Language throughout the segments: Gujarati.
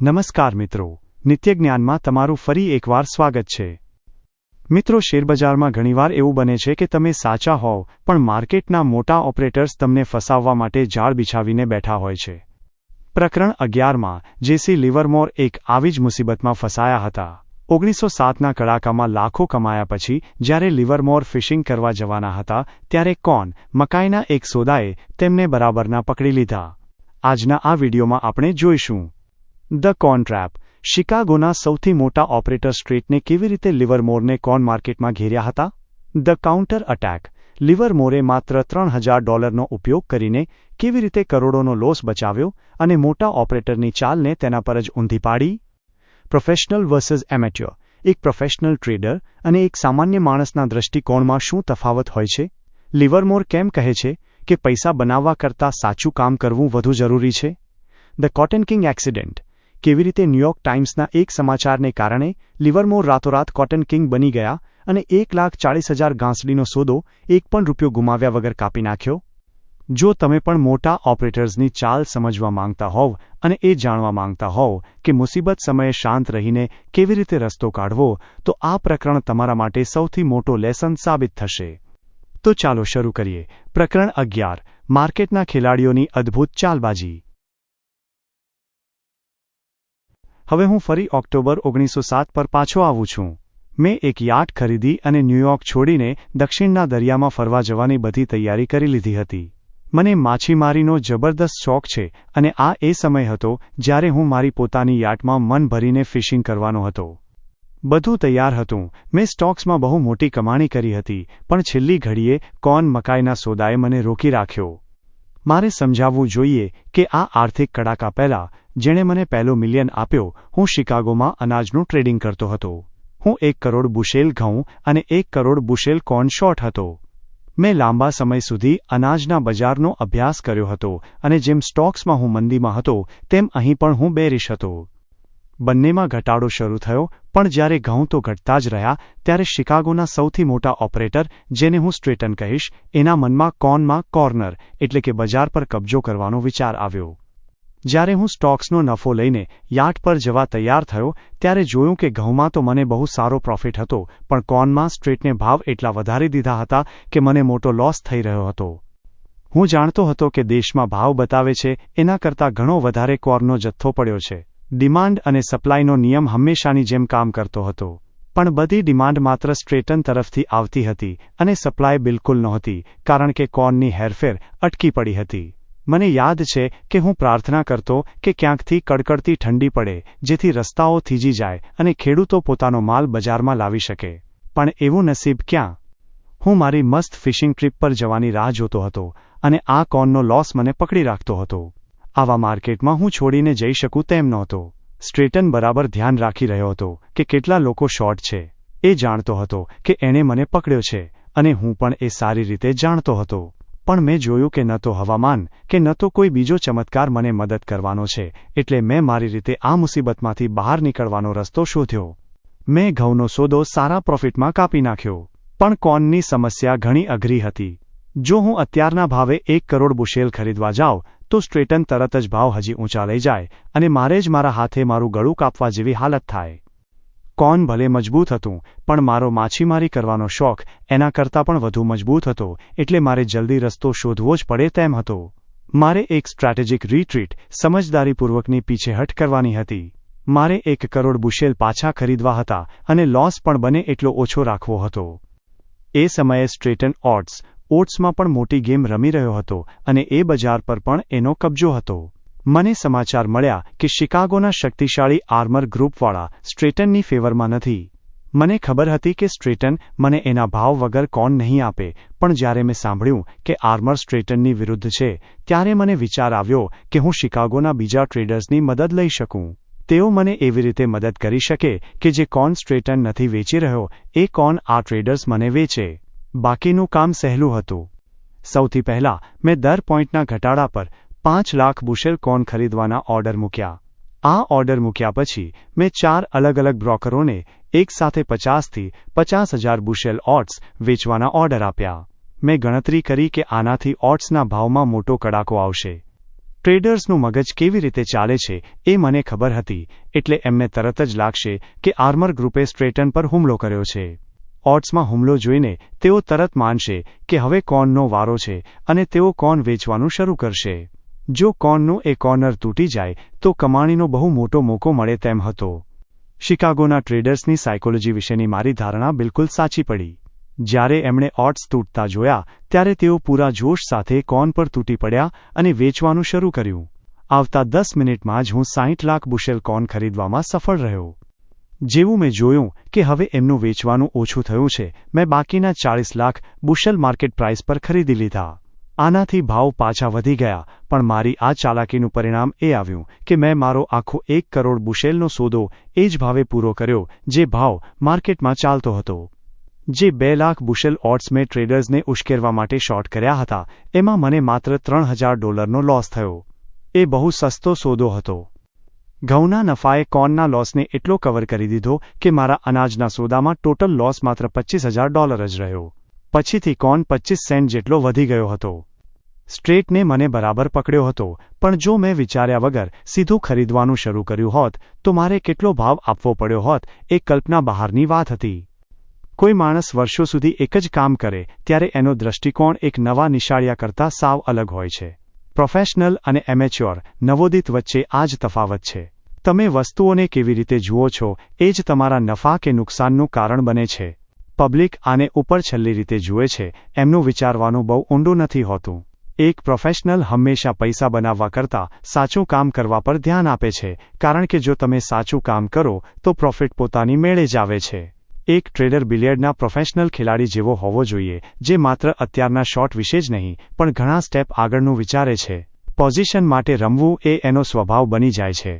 નમસ્કાર મિત્રો, નિત્ય જ્ઞાનમાં તમારું ફરી એકવાર સ્વાગત છે. મિત્રો, શેરબજારમાં ઘણીવાર એવું બને છે કે તમે સાચા હોવ પણ માર્કેટના મોટા ઓપરેટર્સ તમને ફસાવવા માટે જાળ બિછાવીને બેઠા હોય છે. પ્રકરણ 11માં જેસી લિવરમોર એક આવી જ મુસીબતમાં ફસાયા હતા. 1907ના કડાકામાં લાખો કમાયા પછી જ્યારે લિવરમોર ફિશિંગ કરવા જવાના હતા ત્યારે કોન મકાઈના એક સોદાએ તેમને બરાબરના પકડી લીધા. આજના આ વિડીયોમાં આપણે જોઈશું ધ કોન ટ્રેપ. શિકાગોના સૌથી મોટા ઓપરેટર સ્ટ્રેટને કેવી રીતે લિવરમોરને કોન માર્કેટમાં ઘેર્યા હતા. The counter attack. લિવરમોરે માત્ર $3000નો ઉપયોગ કરીને કેવી રીતે કરોડોનો લોસ બચાવ્યો અને મોટા ઓપરેટરની ચાલને તેના પર જ ઊંધી પાડી. Professional versus amateur. એક પ્રોફેશનલ ટ્રેડર અને એક સામાન્ય માણસના દૃષ્ટિકોણમાં શું તફાવત હોય છે. લિવરમોર કેમ કહે છે કે પૈસા બનાવવા કરતાં સાચું કામ કરવું વધુ જરૂરી છે. The cotton king accident. કેવી રીતે ન્યૂયોર્ક ટાઈમ્સના એક સમાચારને કારણે લિવરમોર રાતોરાત કોટન કિંગ બની ગયા અને 1,40,000 ઘાસડીનો સોદો $1 ગુમાવ્યા વગર કાપી નાખ્યો. જો તમે પણ મોટા ઓપરેટર્સની ચાલ સમજવા માંગતા હોવ અને એ જાણવા માંગતા હોવ કે મુસીબત સમયે શાંત રહીને કેવી રીતે રસ્તો કાઢવો, તો આ પ્રકરણ તમારા માટે સૌથી મોટો લેસન સાબિત થશે. તો ચાલો શરૂ કરીએ. પ્રકરણ 11. માર્કેટના ખેલાડીઓની અદ્ભુત ચાલબાજી. હવે હું ફરી ઓક્ટોબર 1907 પર પાછો આવું છું. મેં એક યાટ ખરીદી અને ન્યૂયોર્ક છોડીને દક્ષિણના દરિયામાં ફરવા જવાની બધી તૈયારી કરી લીધી હતી. મને માછીમારીનો જબરદસ્ત શોખ છે અને આ એ સમય હતો જ્યારે હું મારી પોતાની યાટમાં મન ભરીને ફિશિંગ કરવાનો હતો. બધું તૈયાર હતું. મેં સ્ટોક્સમાં બહુ મોટી કમાણી કરી હતી, પણ છેલ્લી ઘડીએ કોન મકાઈના સોદાએ મને રોકી રાખ્યો. મારે સમજાવવું જોઈએ કે આ આર્થિક કડાકા પહેલા જેણે મને પહેલો મિલિયન આપ્યો, હું શિકાગોમાં અનાજનું ટ્રેડિંગ કરતો હતો. હું 1 કરોડ બુશેલ ઘઉં અને 1 કરોડ બુશેલ કોર્ન શોર્ટ હતો. મેં લાંબા સમય સુધી અનાજના બજારનો અભ્યાસ કર્યો હતો અને જેમ સ્ટોક્સમાં હું મંદીમાં હતો તેમ અહીં પણ હું બેરિશ હતો. બંનેમાં ઘટાડો શરૂ થયો, પણ જ્યારે ઘઉં તો ઘટતા જ રહ્યા ત્યારે શિકાગોના સૌથી મોટા ઓપરેટર, જેને હું સ્ટ્રેટન કહીશ, એના મનમાં કોનમાં કોર્નર એટલે કે બજાર પર કબજો કરવાનો વિચાર આવ્યો. જ્યારે હું સ્ટોક્સનો નફો લઈને યાટ પર જવા તૈયાર થયો ત્યારે જોયું કે ઘઉંમાં તો મને બહુ સારો પ્રોફિટ હતો, પણ કોર્નમાં સ્ટ્રેટને ભાવ એટલા વધારી દીધા હતા કે મને મોટો લોસ થઈ રહ્યો હતો. હું જાણતો હતો કે દેશમાં ભાવ બતાવે છે એના કરતાં ઘણો વધારે કોર્નનો જથ્થો પડ્યો છે. ડિમાન્ડ અને સપ્લાયનો નિયમ હંમેશાની જેમ કામ કરતો હતો, પણ બધી ડિમાન્ડ માત્ર સ્ટ્રેટન તરફથી આવતી હતી અને સપ્લાય બિલકુલ નહોતી, કારણ કે કોર્નની હેરફેર અટકી પડી હતી. મને યાદ છે કે હું પ્રાર્થના કરતો કે ક્યાંકથી કડકડતી ઠંડી પડે જેથી રસ્તાઓ થીજી જાય અને ખેડૂતો પોતાનો માલ બજારમાં લાવી શકે, પણ એવું નસીબ ક્યાં. હું મારી મસ્ત ફિશિંગ ટ્રીપ પર જવાની રાહ જોતો હતો અને આ કોર્નનો લોસ મને પકડી રાખતો હતો. આવા માર્કેટમાં હું છોડીને જઈ શકું તેમ નહોતો. સ્ટ્રેટન બરાબર ધ્યાન રાખી રહ્યો હતો કે કેટલા લોકો શોર્ટ છે. એ જાણતો હતો કે એણે મને પકડ્યો છે અને હું પણ એ સારી રીતે જાણતો હતો. પણ મેં જોયું કે ન તો હવામાન કે ન તો કોઈ બીજો ચમત્કાર મને મદદ કરવાનો છે, એટલે મેં મારી રીતે આ મુસીબતમાંથી બહાર નીકળવાનો રસ્તો શોધ્યો. મેં ઘઉંનો સોદો સારા પ્રોફિટમાં કાપી નાખ્યો, પણ કોર્નની સમસ્યા ઘણી અઘરી હતી. જો હું અત્યારના ભાવે 1 કરોડ બુશેલ ખરીદવા જાઉં તો સ્ટ્રેટન તરત જ ભાવ હજી ઊંચા લઈ જાય અને મારે જ મારા હાથે મારું ગળું કાપવા જેવી હાલત થાય. કોર્ન ભલે મજબૂત હતું, પણ મારો માછીમારી કરવાનો શોખ એના કરતાં પણ વધુ મજબૂત હતો, એટલે મારે જલ્દી રસ્તો શોધવો જ પડે તેમ હતો. મારે એક સ્ટ્રેટેજિક રિટ્રીટ, સમજદારીપૂર્વકની પીછેહટ કરવાની હતી. મારે 1 કરોડ બુશેલ પાછા ખરીદવા હતા અને લોસ પણ બને એટલો ઓછો રાખવો હતો. એ સમયે સ્ટ્રેટન ઓટ્સમાં પણ મોટી ગેમ રમી રહ્યો હતો અને એ બજાર પર પણ એનો કબજો હતો. મને સમાચાર મળ્યા કે શિકાગોના શક્તિશાળી આર્મર ગ્રુપવાળા સ્ટ્રેટનની ફેવરમાં નથી. મને ખબર હતી કે સ્ટ્રેટન મને એના ભાવ વગર કોર્ન નહીં આપે, પણ જ્યારે મેં સાંભળ્યું કે આર્મર સ્ટ્રેટનની વિરુદ્ધ છે ત્યારે મને વિચાર આવ્યો કે હું શિકાગોના બીજા ટ્રેડર્સની મદદ લઈ શકું. તેઓ મને એવી રીતે મદદ કરી શકે કે જે કોર્ન સ્ટ્રેટન નથી વેચી રહ્યો એ કોર્ન આ ટ્રેડર્સ મને વેચે. બાકીનું કામ સહેલું હતું. સૌથી પહેલાં મેં દર પોઈન્ટના ઘટાડા પર 5 લાખ બુશેલ કોર્ન ખરીદવાના ઓર્ડર મૂક્યા. આ ઓર્ડર મૂક્યા પછી મેં 4 અલગ અલગ બ્રોકરોને એક સાથે 50,000 થી 50,000 બુશેલ ઓટ્સ વેચવાના ઓર્ડર આપ્યા. મેં ગણતરી કરી કે આનાથી ઓટ્સના ભાવમાં મોટો કડાકો આવશે. ટ્રેડર્સનું મગજ કેવી રીતે ચાલે છે એ મને ખબર હતી, એટલે એમને તરત જ લાગશે કે આર્મર ગ્રુપે સ્ટ્રેટન પર હુમલો કર્યો છે. ઓડ્સમાં હુમલો જોઈને તેઓ તરત માનશે કે હવે કોર્નનો વારો છે અને તેઓ કોર્ન વેચવાનું શરૂ કરશે. જો કોર્નનું એ કોર્નર તૂટી જાય તો કમાણીનો બહુ મોટો મોકો મળે તેમ હતો. શિકાગોના ટ્રેડર્સની સાયકોલોજી વિશેની મારી ધારણા બિલકુલ સાચી પડી. જ્યારે એમણે ઓડ્સ તૂટતા જોયા ત્યારે તેઓ પૂરા જોશ સાથે કોર્ન પર તૂટી પડ્યા અને વેચવાનું શરૂ કર્યું. આવતા 10 મિનિટમાં જ હું 60 લાખ બુશેલ કોર્ન ખરીદવામાં સફળ રહ્યો. જેવું મેં જોયું કે હવે એમનું વેચવાનું ઓછું થયું છે, મેં બાકીના 40 લાખ બુશેલ માર્કેટ પ્રાઇસ પર ખરીદી લીધા. આનાથી ભાવ પાછા વધી ગયા, પણ મારી આ ચાલાકીનું પરિણામ એ આવ્યું કે મેં મારો આખો 1 કરોડ બુશેલનો સોદો એ જ ભાવે પૂરો કર્યો જે ભાવ માર્કેટમાં ચાલતો હતો. જે 2 લાખ બુશેલ ઓડ્સ મેં ટ્રેડર્સને ઉશ્કેરવા માટે શોર્ટ કર્યા હતા, એમાં મને માત્ર $3000નો લોસ થયો. એ બહુ સસ્તો સોદો હતો. ઘઉંના નફાએ કોર્નના લોસને એટલો કવર કરી દીધો કે મારા અનાજના સોદામાં ટોટલ લોસ માત્ર $25000 જ રહ્યો. પછીથી કોર્ન 25 સેન્ટ જેટલો વધી ગયો હતો. સ્ટ્રેટને મને બરાબર પકડ્યો હતો, પણ જો મેં વિચાર્યા વગર સીધું ખરીદવાનું શરૂ કર્યું હોત તો મારે કેટલો ભાવ આપવો પડ્યો હોત એ કલ્પના બહારની વાત હતી. કોઈ માણસ વર્ષો સુધી એક જ કામ કરે ત્યારે એનો દૃષ્ટિકોણ એક નવા નિશાળિયા કરતાં સાવ અલગ હોય છે. પ્રોફેશનલ અને એમેચ્યોર નવોદિત વચ્ચે આ જ તફાવત છે. તમે વસ્તુઓને કેવી રીતે જુઓ છો એ જ તમારા નફા કે નુકસાનનું કારણ બને છે. પબ્લિક આને ઉપરછલ્લી રીતે જુએ છે, એમનું વિચારવાનું બહુ ઊંડું નથી હોતું. એક પ્રોફેશનલ હંમેશા પૈસા બનાવવા કરતાં સાચું કામ કરવા પર ધ્યાન આપે છે, કારણ કે જો તમે સાચું કામ કરો તો પ્રોફિટ પોતાની મેળે જ આવે છે. એક ટ્રેડર બિલિયર્ડના પ્રોફેશનલ ખેલાડી જેવો હોવો જોઈએ, જે માત્ર અત્યારના શોટ વિશે જ નહીં પણ ઘણા સ્ટેપ આગળનું વિચારે છે. પોઝિશન માટે રમવું એ એનો સ્વભાવ બની જાય છે.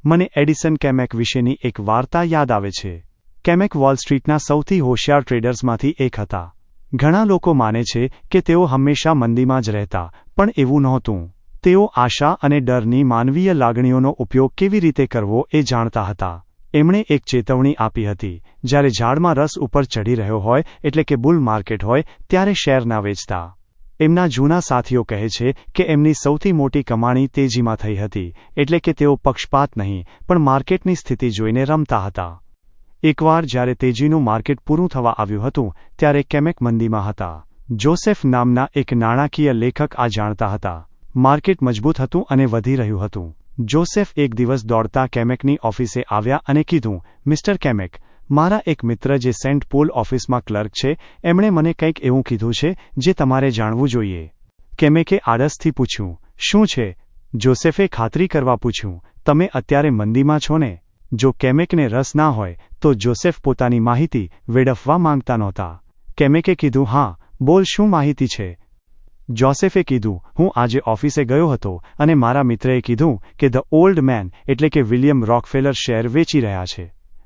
મને એડિસન કેમેક વિશેની એક વાર્તા યાદ આવે છે. કેમેક વોલ સ્ટ્રીટના સૌથી હોશિયાર ટ્રેડર્સમાંથી એક હતા. ઘણા લોકો માને છે કે તેઓ હંમેશા મંદીમાં જ રહેતા, પણ એવું નહોતું. તેઓ આશા અને ડરની માનવીય લાગણીઓનો ઉપયોગ કેવી રીતે કરવો એ જાણતા હતા. એમણે એક ચેતવણી આપી હતી, જ્યારે ઝાડમાં રસ ઉપર ચઢી રહ્યો હોય એટલે કે બુલ માર્કેટ હોય ત્યારે શેર ના વેચતા. એમના જૂના સાથીઓ કહે છે કે એમની સૌથી મોટી કમાણી તેજીમાં થઈ હતી, એટલે કે તેઓ પક્ષપાત નહીં પણ માર્કેટની સ્થિતિ જોઈને રમતા હતા. એકવાર જ્યારે તેજીનું માર્કેટ પૂરું થવા આવ્યું હતું ત્યારે કેમેક મંદીમાં હતા. જોસેફ નામના એક નાણાકીય લેખક આ જાણતા હતા. માર્કેટ મજબૂત હતું અને વધી રહ્યું હતું. જોસેફ એક દિવસ દોડતા કેમેકની ઓફિસે આવ્યા અને કીધું, મિસ્ટર કેમેક, મારા એક મિત્ર જે સેન્ટ પોલ ઓફિસમાં ક્લર્ક છે, એમણે મને કંઈક એવું કીધું છે જે તમારે જાણવું જોઈએ. કેમેકે આળસથી પૂછ્યું, શું છે? જોસેફે ખાતરી કરવા પૂછ્યું, તમે અત્યારે મંદીમાં છો ને? જો કેમેકને રસ ના હોય તો જોસેફ પોતાની માહિતી વેડફવા માંગતા નહોતા. કેમેકે કીધું, હા, બોલ, શું માહિતી છે? જોસેફે કીધું, હું આજે ઓફિસે ગયો હતો અને મારા મિત્રએ કીધું કે ધ ઓલ્ડ મેન એટલે કે વિલિયમ રોકફેલર શેર વેચી રહ્યા છે.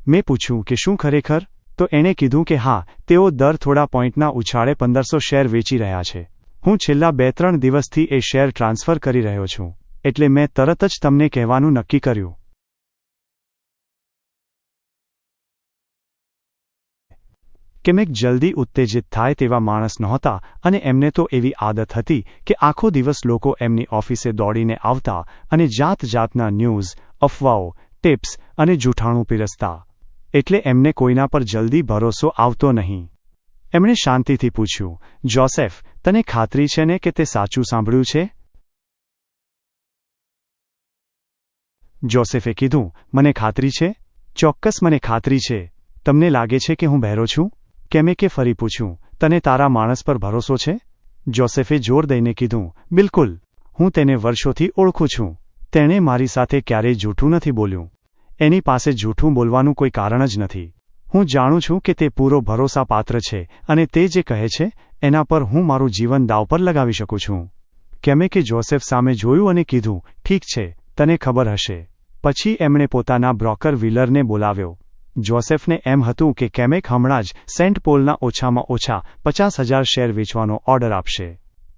મેં પૂછ્યું કે શું ખરેખર? તો એણે કીધું કે હા, તેઓ દર થોડા પોઈન્ટના ઉછાળે 1500 શેર વેચી રહ્યા છે. હું છેલ્લા 2-3 દિવસથી એ શેર ટ્રાન્સફર કરી રહ્યો છું, એટલે મેં તરત જ તમને કહેવાનું નક્કી કર્યું. કેમેક જલ્દી ઉત્તેજિત થાય તેવા માણસ નહોતા અને એમને તો એવી આદત હતી કે આખો દિવસ લોકો એમની ઓફિસે દોડીને આવતા અને જાત-જાતના ન્યૂઝ, અફવાઓ, ટિપ્સ અને જૂઠાણું પીરસતા. એટલે એમને કોઈના પર જલ્દી ભરોસો આવતો નહીં. એમણે શાંતિથી પૂછ્યું, જોસેફ, તને ખાતરી છે ને કે તે સાચું સાંભળ્યું છે? જોસેફે કીધું, મને ખાતરી છે. ચોક્કસ, મને ખાતરી છે. તમને લાગે છે કે હું બહેરો છું? કેમેકે ફરી પૂછ્યું, તને તારા માણસ પર ભરોસો છે? જોસેફે જોર દઈને કીધું, બિલકુલ. હું તેને વર્ષોથી ઓળખું છું. તેણે મારી સાથે ક્યારેય જૂઠું નથી બોલ્યું. એની પાસે જૂઠું બોલવાનું કોઈ કારણ જ નથી. હું જાણું છું કે તે પૂરો ભરોસાપાત્ર છે અને તે જે કહે છે એના પર હું મારું જીવન દાવ પર લગાવી શકું છું. કેમેકે જોસેફ સામે જોયું અને કીધું, ઠીક છે, તને ખબર હશે. પછી એમણે પોતાના બ્રોકર વ્હીલરને બોલાવ્યો. જોસેફને એમ હતું કે કેમેક હમણાં જ સેન્ટ પોલના ઓછામાં ઓછા 50,000 શેર વેચવાનો ઓર્ડર આપશે,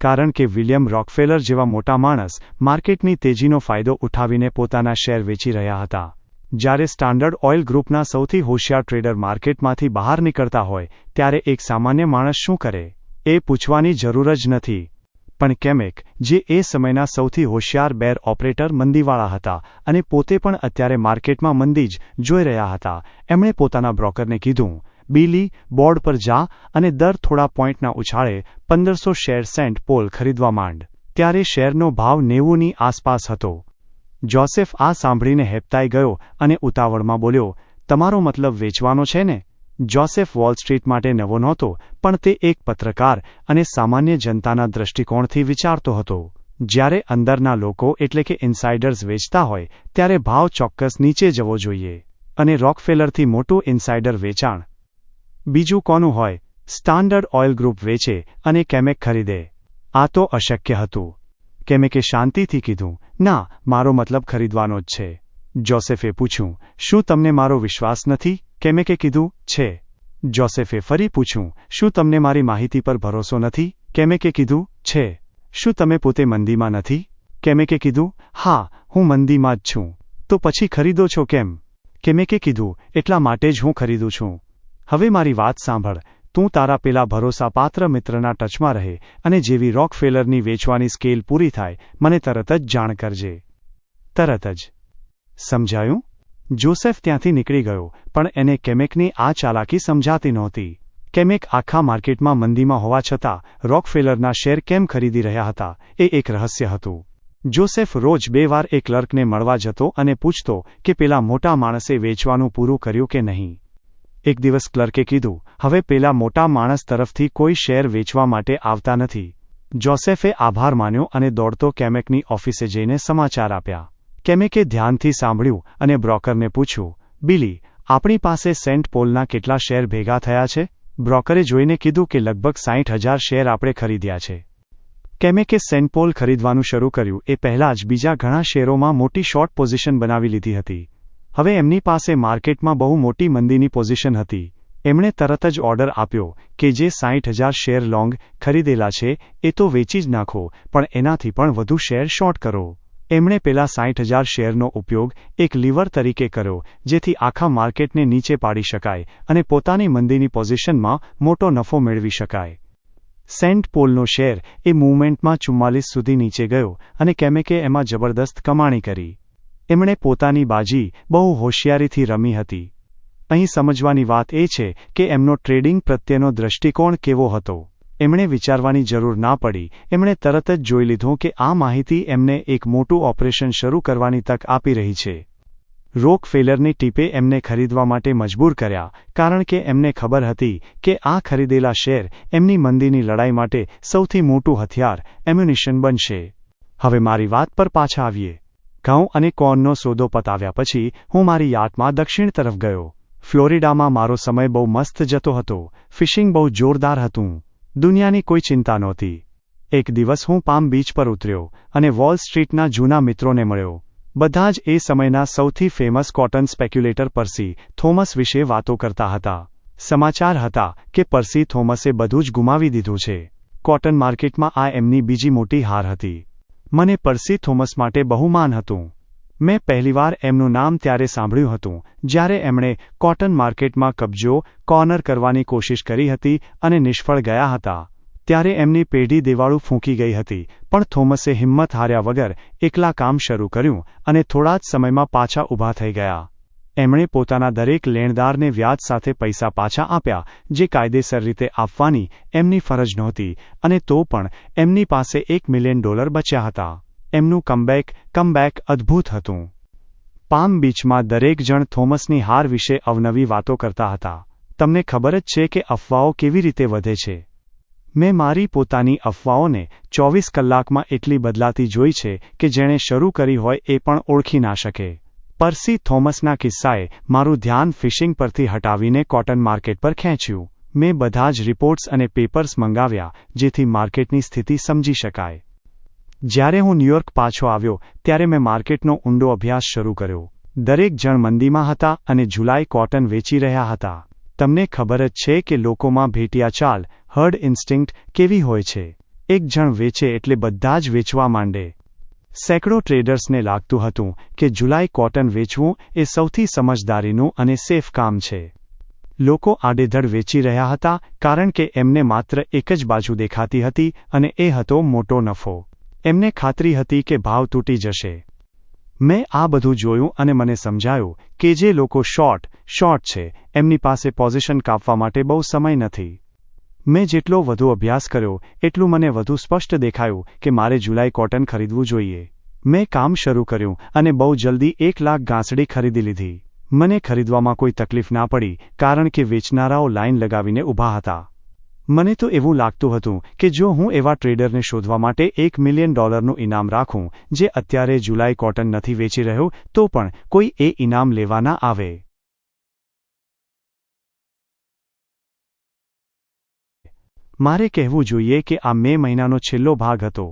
કારણ કે વિલિયમ રોકફેલર જેવા મોટા માણસ માર્કેટની તેજીનો ફાયદો ઉઠાવીને પોતાના શેર વેચી રહ્યા હતા. જ્યારે સ્ટાન્ડર્ડ ઓઇલ ગ્રુપના સૌથી હોશિયાર ટ્રેડર માર્કેટમાંથી બહાર નીકળતા હોય ત્યારે એક સામાન્ય માણસ શું કરે એ પૂછવાની જરૂર જ નથી. પણ કેમેક, જે એ સમયના સૌથી હોશિયાર બેર ઓપરેટર મંદીવાળા હતા અને પોતે પણ અત્યારે માર્કેટમાં મંદી જ જોઈ રહ્યા હતા, એમણે પોતાના બ્રોકરને કીધું, બિલી, બોર્ડ પર જા અને દર થોડા પોઈન્ટના ઉછાળે 1500 શેર સેન્ટ પોલ ખરીદવા માંડ. ત્યારે શેરનો ભાવ 90ની આસપાસ હતો. જોસેફ આ સાંભળીને હેબતાઈ ગયો અને ઉતાવળમાં બોલ્યો, તમારો મતલબ વેચવાનો છે ને? જોસેફ વોલ સ્ટ્રીટ માટે નવો નહોતો, પણ તે એક પત્રકાર અને સામાન્ય જનતાના દૃષ્ટિકોણથી વિચારતો હતો. જ્યારે અંદરના લોકો એટલે કે ઇનસાઇડર્સ વેચતા હોય ત્યારે ભાવ ચોક્કસ નીચે જવો જોઈએ, અને રોકફેલરથી મોટું ઇનસાઇડર વેચાણ બીજું કોનું હોય? સ્ટાન્ડર્ડ ઓઇલ ગ્રુપ વેચે અને કેમેક ખરીદે? આ તો અશક્ય હતું. કેમેકે શાંતિથી કીધું, ના, મારો મતલબ ખરીદવાનો જ છે. જોસેફે પૂછ્યું, શું તમને મારો વિશ્વાસ નથી? કેમેકે કીધું, છે. જોસેફે ફરી પૂછ્યું, શું તમને મારી માહિતી પર ભરોસો નથી? કેમેકે કીધું, છે. શું તમે પોતે મંદીમાં નથી? કેમેકે કીધું, હા, હું મંદીમાં જ છું. તો પછી ખરીદો છો કેમ? કેમેકે કીધું, એટલા માટે જ હું ખરીદું છું. હવે મારી વાત સાંભળ, તું તારા પેલા ભરોસાપાત્ર મિત્રના ટચમાં રહે અને જેવી રોકફેલરની વેચવાની સ્કેલ પૂરી થાય મને તરત જ જાણ કરજે. તરત જ. સમજાયું? જોસેફ ત્યાંથી નીકળી ગયો, પણ એને કેમેકની આ ચાલાકી સમજાતી નહોતી. કેમેક આખા માર્કેટમાં મંદીમાં હોવા છતાં રોકફેલરના શેર કેમ ખરીદી રહ્યા હતા એ એક રહસ્ય હતું. જોસેફ રોજ 2 વાર એ ક્લર્કને મળવા જતો અને પૂછતો કે પેલા મોટા માણસે વેચવાનું પૂરું કર્યું કે નહીં. એક દિવસ ક્લર્કે કીધું, હવે પેલા મોટા માણસ તરફથી કોઈ શેર વેચવા માટે આવતા નથી. જોસેફે આભાર માન્યો અને દોડતો કેમેકની ઓફિસે જઈને સમાચાર આપ્યા. કેમેકે ધ્યાનથી સાંભળ્યું અને બ્રોકરને પૂછ્યું, બિલી, આપણી પાસે સેન્ટ પોલના કેટલા શેર ભેગા થયા છે? બ્રોકરે જોઈને કીધું કે લગભગ 60,000 શેર આપણે ખરીદ્યા છે. કેમેકે સેન્ટ પોલ ખરીદવાનું શરૂ કર્યું એ પહેલાં જ બીજા ઘણા શેરોમાં મોટી શોર્ટ પોઝિશન બનાવી લીધી હતી. હવે એમની પાસે માર્કેટમાં બહુ મોટી મંદીની પોઝિશન હતી. એમણે તરત જ ઓર્ડર આપ્યો કે જે 60,000 શેર લોંગ ખરીદેલા છે એ તો વેચી જ નાખો, પણ એનાથી પણ વધુ શેર શોર્ટ કરો. એમણે પેલા 60,000 શેરનો ઉપયોગ એક લીવર તરીકે કર્યો જેથી આખા માર્કેટને નીચે પાડી શકાય અને પોતાની મંદીની પોઝિશનમાં મોટો નફો મેળવી શકાય. સેન્ટ પોલનો શેર એ મૂવમેન્ટમાં 44 સુધી નીચે ગયો અને કેમેકે એમાં જબરદસ્ત કમાણી કરી. એમણે પોતાની બાજી બહુ હોશિયારીથી રમી હતી. અહીં સમજવાની વાત એ છે કે એમનો ટ્રેડિંગ પ્રત્યેનો દૃષ્ટિકોણ કેવો હતો. એમણે વિચારવાની જરૂર ના પડી, એમણે તરત જ જોઈ લીધું કે આ માહિતી એમને એક મોટું ઓપરેશન શરૂ કરવાની તક આપી રહી છે. રોકફેલરની ટીપે એમને ખરીદવા માટે મજબૂર કર્યા, કારણ કે એમને ખબર હતી કે આ ખરીદેલા શેર એમની મંદીની લડાઈ માટે સૌથી મોટું હથિયાર, એમ્યુનિશન બનશે. હવે મારી વાત પર પાછા આવીએ. ઘઉં અને કોર્નનો સોદો પતાવ્યા પછી હું મારી યાટમાં દક્ષિણ તરફ ગયો. ફ્લોરિડામાં મારો સમય બહુ મસ્ત જતો હતો. ફિશિંગ બહુ જોરદાર હતું. દુનિયાની કોઈ ચિંતા નહોતી. એક દિવસ હું પામ બીચ પર ઉતર્યો અને વોલ સ્ટ્રીટના જૂના મિત્રોને મળ્યો. બધા જ એ સમયના સૌથી ફેમસ કોટન સ્પેક્યુલેટર પર્સી થોમસ વિશે વાતો કરતા હતા. સમાચાર હતા કે પર્સી થોમસે બધું જ ગુમાવી દીધું છે. કોટન માર્કેટમાં આ એમની બીજી મોટી હાર હતી. મને પર્સી થોમસ માટે બહુ માન હતું. મેં પહેલીવાર એમનું નામ ત્યારે સાંભળ્યું હતું જ્યારે એમણે કોટન માર્કેટમાં કબજો કોર્નર કરવાની કોશિશ કરી હતી અને નિષ્ફળ ગયા હતા. ત્યારે એમની પેઢી દિવાળું ફૂંકી ગઈ હતી, પણ થોમસે હિંમત હાર્યા વગર એકલા કામ શરૂ કર્યું અને થોડા જ સમયમાં પાછા ઊભા થઈ ગયા. એમણે પોતાના દરેક લેણદારને વ્યાજ સાથે પૈસા પાછા આપ્યા, જે કાયદેસર રીતે આપવાની એમની ફરજ નહોતી, અને તો પણ એમની પાસે $1 મિલિયન બચ્યા હતા. એમનું કમબેક અદ્ભુત હતું. પામ બીચમાં દરેક જણ થોમસની હાર વિશે અવનવી વાતો કરતા હતા. તમને ખબર જ છે કે અફવાઓ કેવી રીતે વધે છે. મેં મારી પોતાની અફવાઓને 24 કલાકમાં એટલી બદલાતી જોઈ છે કે જેણે શરૂ કરી હોય એ પણ ઓળખી ના શકે. પર્સી થોમસના કિસ્સાએ મારું ધ્યાન ફિશિંગ પરથી હટાવીને કોટન માર્કેટ પર ખેંચ્યું. મેં બધા જ રિપોર્ટ્સ અને પેપર્સ મંગાવ્યા જેથી માર્કેટની સ્થિતિ સમજી શકાય. જ્યારે હું ન્યૂયોર્ક પાછો આવ્યો ત્યારે મેં માર્કેટનો ઊંડો અભ્યાસ શરૂ કર્યો. દરેક જણ મંદીમાં હતા અને જુલાઈ કોટન વેચી રહ્યા હતા. તમને ખબર જ છે કે લોકોમાં ભેટિયા ચાલ, હર્ડ ઇન્સ્ટિંક્ટ કેવી હોય છે. એક જણ વેચે એટલે બધા જ વેચવા માંડે. સેંકડો ટ્રેડર્સને લાગતું હતું કે જુલાઈ કોટન વેચવું એ સૌથી સમજદારીનું અને સેફ કામ છે. લોકો આડેધડ વેચી રહ્યા હતા કારણ કે એમને માત્ર એક જ બાજુ દેખાતી હતી અને એ હતો મોટો નફો. એમને ખાતરી હતી કે ભાવ તૂટી જશે. મેં આ બધું જોયું અને મને સમજાયું કે જે લોકો શોર્ટ છે એમની પાસે પોઝિશન કાપવા માટે બહુ સમય નથી. મેં જેટલો વધુ અભ્યાસ કર્યો એટલું મને વધુ સ્પષ્ટ દેખાયું કે મારે જુલાઈ કોટન ખરીદવું જોઈએ. મેં કામ શરૂ કર્યું અને બહુ જલ્દી 1 લાખ ગાંસડી ખરીદી લીધી. મને ખરીદવામાં કોઈ તકલીફ ના પડી કારણ કે વેચનારાઓ લાઈન લગાવીને ઊભા હતા. મને તો એવું લાગતું હતું કે જો હું એવા ટ્રેડરને શોધવા માટે $1 મિલિયન ઇનામ રાખું જે અત્યારે જુલાઈ કોટન નથી વેચી રહ્યો તો પણ કોઈ એ ઇનામ લેવા ના આવે. મારે કહેવું જોઈએ કે આ મે મહિનાનો છેલ્લો ભાગ હતો.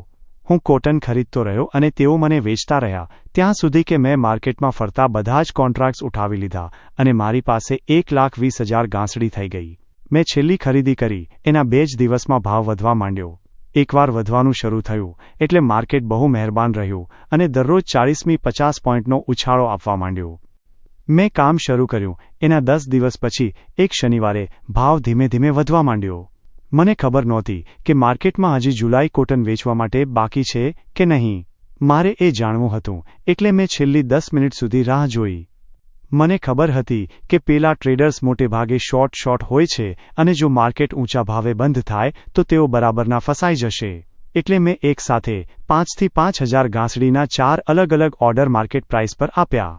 હું કોટન ખરીદતો રહ્યો અને તેઓ મને વેચતા રહ્યા ત્યાં સુધી કે મેં માર્કેટમાં ફરતા બધા જ કોન્ટ્રાક્ટ્સ ઉઠાવી લીધા અને મારી પાસે 1,20,000 ગાંસડી થઈ ગઈ. મેં છેલ્લી ખરીદી કરી એના 2 જ દિવસમાં ભાવ વધવા માંડ્યો. એકવાર વધવાનું શરૂ થયું એટલે માર્કેટ બહુ મહેરબાન રહ્યું અને દરરોજ 40-50 પોઈન્ટનો ઉછાળો આપવા માંડ્યો. મેં કામ શરૂ કર્યું. એના 10 દિવસ પછી એક શનિવારે ભાવ ધીમે ધીમે વધવા માંડ્યો. મને ખબર નહોતી કે માર્કેટમાં હજી જુલાઈ કોટન વેચવા માટે બાકી છે કે નહીં. મારે એ જાણવું હતું એટલે મેં છેલ્લી 10 મિનિટ સુધી રાહ જોઈ. મને ખબર હતી કે પેલા ટ્રેડર્સ મોટે ભાગે શોર્ટ હોય છે અને જો માર્કેટ ઊંચા ભાવે બંધ થાય તો તેઓ બરાબરના ફસાઈ જશે. એટલે મેં એક સાથે 5,000 થી 5,000 ગાંસડીના 4 અલગ ઓર્ડર માર્કેટ પ્રાઇસ પર આપ્યા.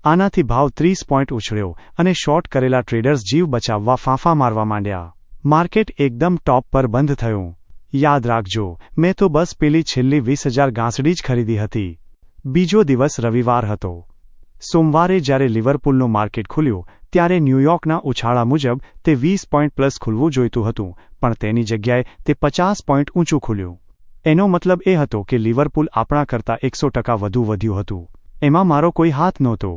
આનાથી ભાવ 30 પોઈન્ટ ઉછળ્યો અને શોર્ટ કરેલા ટ્રેડર્સ જીવ બચાવવા ફાંફા મારવા માંડ્યા. માર્કેટ એકદમ ટોપ પર બંધ થયું. યાદ રાખજો, મેં તો બસ પેલી છેલ્લી 20,000 ગાંસડી જ ખરીદી હતી. બીજો દિવસ રવિવાર હતો. સોમવારે જ્યારે લિવરપૂલનું માર્કેટ ખુલ્યું ત્યારે ન્યૂયોર્કના ઉછાળા મુજબ તે 20 પોઈન્ટ પ્લસ ખુલવું જોઈતું હતું પણ તેની જગ્યાએ તે 50 પોઈન્ટ ઊંચું ખુલ્યું. એનો મતલબ એ હતો કે લિવરપૂલ આપણા કરતાં 100% વધુ વધ્યું હતું. એમાં મારો કોઈ હાથ નહોતો.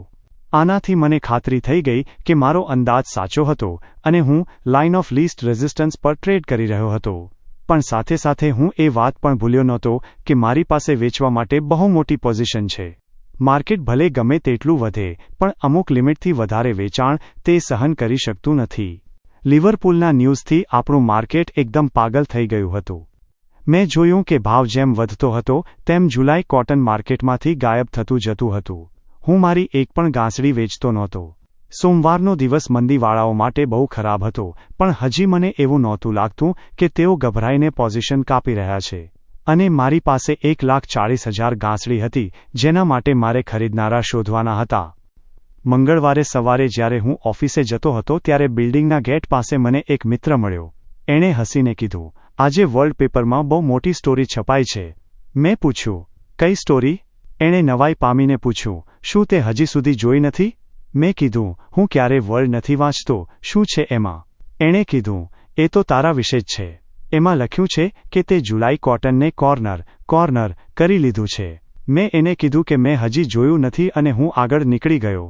આનાથી મને ખાતરી થઈ ગઈ કે મારો અંદાજ સાચો હતો અને હું લાઇન ઓફ લીસ્ટ રેઝિસ્ટન્સ પર ટ્રેડ કરી રહ્યો હતો. પણ સાથે સાથે હું એ વાત પણ ભૂલ્યો નહોતો કે મારી પાસે વેચવા માટે બહુ મોટી પોઝિશન છે. માર્કેટ ભલે ગમે તેટલું વધે પણ અમુક લિમિટથી વધારે વેચાણ તે સહન કરી શકતું નથી. લિવરપૂલના ન્યૂઝથી આપણું માર્કેટ એકદમ પાગલ થઈ ગયું હતું. મેં જોયું કે ભાવ જેમ વધતો હતો તેમ જુલાઈ કોટન માર્કેટમાંથી ગાયબ થતું જતું હતું. હું મારી એક પણ ગાંસડી વેચતો નહોતો. સોમવારનો દિવસ મંદીવાળાઓ માટે બહુ ખરાબ હતો પણ હજી મને એવું નહોતું લાગતું કે તેઓ ગભરાઈને પોઝિશન કાપી રહ્યા છે. અને મારી પાસે 1,40,000 ગાંસડી હતી જેના માટે મારે ખરીદનારા શોધવાના હતા. મંગળવારે સવારે જ્યારે હું ઓફિસે જતો હતો ત્યારે બિલ્ડિંગના ગેટ પાસે મને એક મિત્ર મળ્યો. એણે હસીને કીધું, આજે વર્લ્ડ પેપરમાં બહુ મોટી સ્ટોરી છપાઈ છે. મેં પૂછ્યું, કઈ સ્ટોરી? એણે નવાઈ પામીને પૂછ્યું, શું તે હજી સુધી જોઈ નથી? મેં કીધું, હું ક્યારેય વર્લ્ડ નથી વાંચતો, શું છે એમાં? એણે કીધું, એ તો તારા વિશે જ છે. એમાં લખ્યું છે કે તે જુલાઈ કોટનને કોર્નર કરી લીધું છે. મેં એને કીધું કે મેં હજી જોયું નથી અને હું આગળ નીકળી ગયો.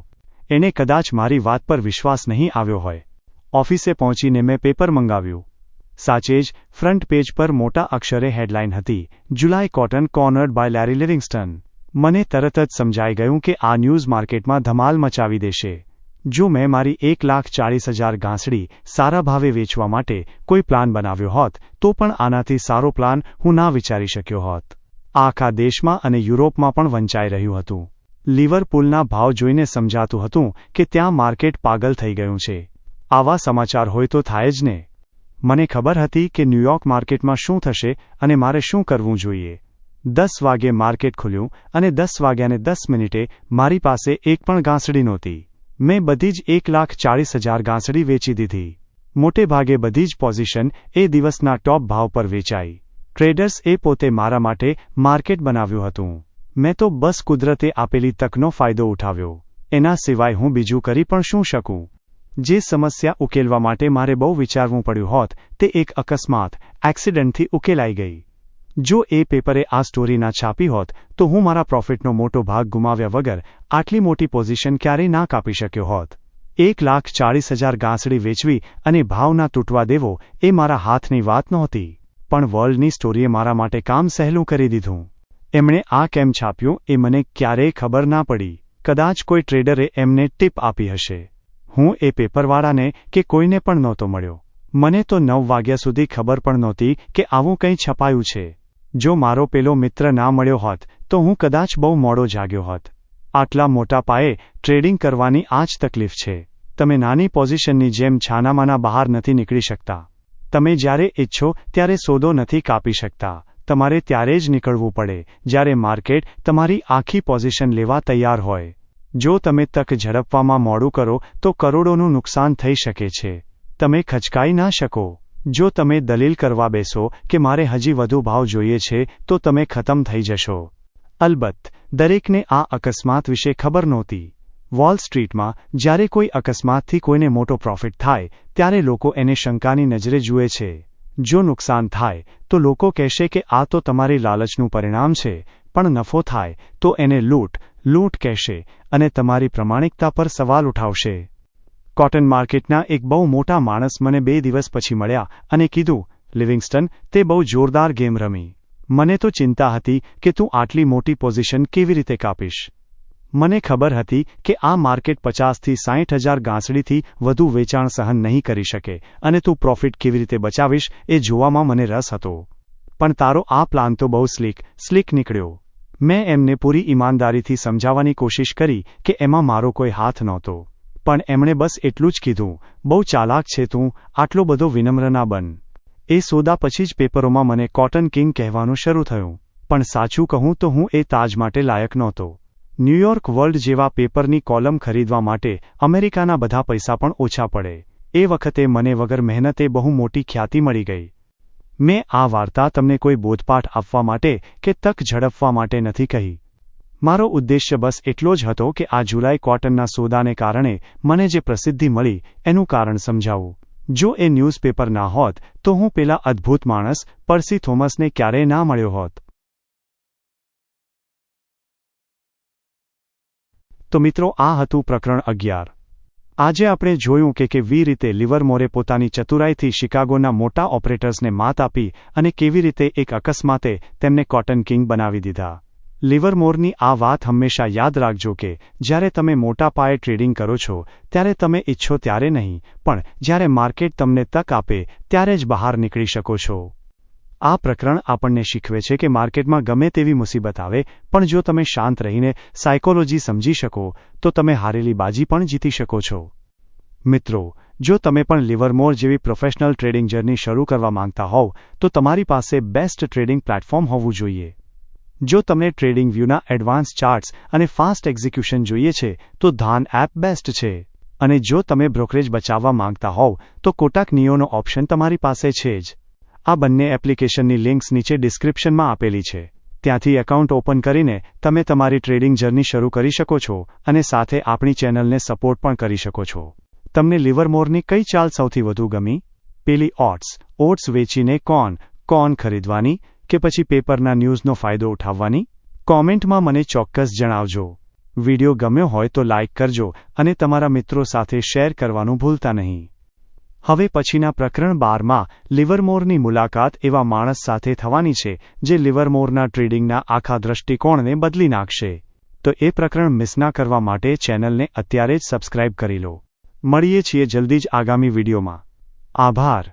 એને કદાચ મારી વાત પર વિશ્વાસ નહીં આવ્યો હોય. ઓફિસે પહોંચીને મેં પેપર મંગાવ્યું. સાચે જ ફ્રન્ટ પેજ પર મોટા અક્ષરે હેડલાઇન હતી, જુલાઈ કોટન કોર્નર્ડ બાય લેરી લિવિંગસ્ટન. મને તરત જ સમજાઈ ગયું કે આ ન્યૂઝ માર્કેટમાં ધમાલ મચાવી દેશે. જો મેં મારી 1,40,000 ગાંસડી સારા ભાવે વેચવા માટે કોઈ પ્લાન બનાવ્યો હોત તો પણ આનાથી સારો પ્લાન હું ના વિચારી શક્યો હોત. આખા દેશમાં અને યુરોપમાં પણ વંચાઈ રહ્યું હતું. લિવરપૂલના ભાવ જોઈને સમજાતું હતું કે ત્યાં માર્કેટ પાગલ થઈ ગયું છે. આવા સમાચાર હોય તો થાય જ ને. મને ખબર હતી કે ન્યૂયોર્ક માર્કેટમાં શું થશે અને મારે શું કરવું જોઈએ. 10 વાગે માર્કેટ ખુલ્યું અને 10 વાગ્યાને 10 મિનિટે મારી પાસે એક પણ ગાંસડી નહોતી. મેં બધી જ 1,40,000 ગાંસડી વેચી દીધી. મોટે ભાગે બધી જ પોઝિશન એ દિવસના ટોપ ભાવ પર વેચાઈ. ટ્રેડર્સ એ પોતે મારા માટે માર્કેટ બનાવ્યું હતું. મેં તો બસ કુદરતે આપેલી તકનો ફાયદો ઉઠાવ્યો. એના સિવાય હું બીજું કરી પણ શું શકું? જે સમસ્યા ઉકેલવા માટે મારે બહુ વિચારવું પડ્યું હોત તે એક એક્સિડન્ટથી ઉકેલાઈ ગઈ. જો એ પેપરે આ સ્ટોરી ના છાપી હોત તો હું મારા પ્રોફિટનો મોટો ભાગ ગુમાવ્યા વગર આટલી મોટી પોઝિશન ક્યારેય ના કાપી શક્યો હોત. 1,40,000 ગાંસડી વેચવી અને ભાવ ના તૂટવા દેવો એ મારા હાથની વાત નહોતી. પણ વર્લ્ડની સ્ટોરીએ મારા માટે કામ સહેલું કરી દીધું. એમણે આ કેમ છાપ્યું એ મને ક્યારેય ખબર ના પડી. કદાચ કોઈ ટ્રેડરે એમને ટીપ આપી હશે. હું એ પેપરવાળાને કે કોઈને પણ નહોતો મળ્યો. મને તો 9 વાગ્યા સુધી ખબર પણ નહોતી કે આવું કંઈ છપાયું છે. જો મારો પેલો મિત્ર ના મળ્યો હોત તો હું કદાચ બહુ મોડો જાગ્યો હોત. આટલા મોટા પાયે ટ્રેડિંગ કરવાની આ જ તકલીફ છે. તમે નાની પોઝિશનની જેમ છાનામાના બહાર નથી નીકળી શકતા. તમે જ્યારે ઈચ્છો ત્યારે સોદો નથી કાપી શકતા. તમારે ત્યારે જ નીકળવું પડે જ્યારે માર્કેટ તમારી આખી પોઝિશન લેવા તૈયાર હોય. જો તમે તક ઝડપવામાં મોડું કરો તો કરોડોનું નુકસાન થઈ શકે છે. તમે ખચકાઈ ના શકો. જો તમે દલીલ કરવા બેસો કે મારે હજી વધુ ભાવ જોઈએ છે તો તમે ખતમ થઈ જશો. અલબત્ત દરેકને આ અકસ્માત વિશે ખબર નહોતી. વોલ સ્ટ્રીટમાં જ્યારે કોઈ અકસ્માતથી કોઈને મોટો પ્રોફિટ થાય ત્યારે લોકો એને શંકાની નજરે જુએ છે. જો નુકસાન થાય તો લોકો કહેશે કે આ તો તમારી લાલચનું પરિણામ છે, પણ નફો થાય તો એને લૂંટ કહેશે અને તમારી પ્રમાણિકતા પર સવાલ ઉઠાવશે. કોટન માર્કેટના એક બહુ મોટા માણસ મને 2 દિવસ પછી મળ્યા અને કીધું, લિવિંગસ્ટન, તે બહુ જોરદાર ગેમ રમી. મને તો ચિંતા હતી કે તું આટલી મોટી પોઝિશન કેવી રીતે કાપીશ. મને ખબર હતી કે આ માર્કેટ 50 થી 60 હજાર ગાંસડીથી વધુ વેચાણ સહન નહીં કરી શકે અને તું પ્રોફિટ કેવી રીતે બચાવીશ એ જોવામાં મને રસ હતો. પણ તારો આ પ્લાન તો બહુ સ્લીક નીકળ્યો. મેં એમને પૂરી ઈમાનદારીથી સમજાવવાની કોશિશ કરી કે એમાં મારો કોઈ હાથ નહોતો. પણ એમણે બસ એટલું જ કીધું, બહુ ચાલાક છે તું, આટલો બધો વિનમ્ર ના બન. એ સોદા પછી જ પેપરોમાં મને કોટન કિંગ કહેવાનું શરૂ થયું. પણ સાચું કહું તો હું એ તાજ માટે લાયક નહોતો. ન્યૂયોર્ક વર્લ્ડ જેવા પેપરની કોલમ ખરીદવા માટે અમેરિકાના બધા પૈસા પણ ઓછા પડે. એ વખતે મને વગર મહેનતે બહુ મોટી ખ્યાતિ મળી ગઈ. મેં આ વાર્તા તમને કોઈ બોધપાઠ આપવા માટે કે તક ઝડપવા માટે નથી કહી. મારો ઉદ્દેશ્ય બસ એટલો જ હતો કે આ જુલાઈ કોટનના સોદાને કારણે મને જે પ્રસિદ્ધિ મળી એનું કારણ સમજાવું. જો એ ન્યૂઝપેપર ના હોત તો હું પેલા અદ્ભુત માણસ પર્સી થોમસને ક્યારેય ના મળ્યો હોત. તો મિત્રો, આ હતું પ્રકરણ 11. આજે આપણે જોયું કે કેવી રીતે લિવરમોરે પોતાની ચતુરાઈથી શિકાગોના મોટા ઓપરેટર્સને માત આપી અને કેવી રીતે એક અકસ્માતે તેમને કોટન કિંગ બનાવી દીધા. લિવરમોરની આ વાત હંમેશા યાદ રાખજો કે જ્યારે તમે મોટા પાયે ટ્રેડિંગ કરો છો ત્યારે તમે ઈચ્છો ત્યારે નહીં, પણ જ્યારે માર્કેટ તમને તક આપે ત્યારે જ બહાર નીકળી શકો છો. આ પ્રકરણ આપણને શીખવે છે કે માર્કેટમાં ગમે તેવી મુસીબત આવે પણ જો તમે શાંત રહીને સાયકોલોજી સમજી શકો તો તમે હારેલી બાજી પણ જીતી શકો છો. મિત્રો, જો તમે પણ લિવરમોર જેવી પ્રોફેશનલ ટ્રેડિંગ જર્ની શરૂ કરવા માંગતા હોવ તો તમારી પાસે બેસ્ટ ટ્રેડિંગ પ્લેટફોર્મ હોવું જોઈએ. જો તમને ટ્રેડિંગ વ્યૂના એડવાન્સ ચાર્ટ્સ અને ફાસ્ટ એક્ઝિક્યુશન જોઈએ છે તો ધાન એપ બેસ્ટ છે. અને જો તમે બ્રોકરેજ બચાવવા માંગતા હોવ તો કોટક નિયોનો ઓપ્શન તમારી પાસે છે જ. આ બંને એપ્લિકેશનની લિંક્સ નીચે ડિસ્ક્રિપ્શનમાં આપેલી છે. ત્યાંથી એકાઉન્ટ ઓપન કરીને તમે તમારી ટ્રેડિંગ જર્ની શરૂ કરી શકો છો અને સાથે આપણી ચેનલને સપોર્ટ પણ કરી શકો છો. તમને લિવરમોરની કઈ ચાલ સૌથી વધુ ગમી? પેલી ઓટ્સ વેચીને કોન ખરીદવાની કે પછી પેપરના ન્યૂઝનો ફાયદો ઉઠાવવાની? કોમેન્ટમાં મને ચોક્કસ જણાવજો. વિડિયો ગમ્યો હોય તો લાઇક કરજો અને તમારા મિત્રો સાથે શેર કરવાનું ભૂલતા નહીં. હવે પછીના પ્રકરણ 12માં લિવરમોરની મુલાકાત એવા માણસ સાથે થવાની છે જે લિવરમોરના ટ્રેડિંગના આખા દૃષ્ટિકોણને બદલી નાખશે. તો એ પ્રકરણ મિસ ના કરવા માટે ચેનલને અત્યારે જ સબસ્ક્રાઇબ કરી લો. મળીએ છીએ જલ્દી જ આગામી વિડીયોમાં. આભાર.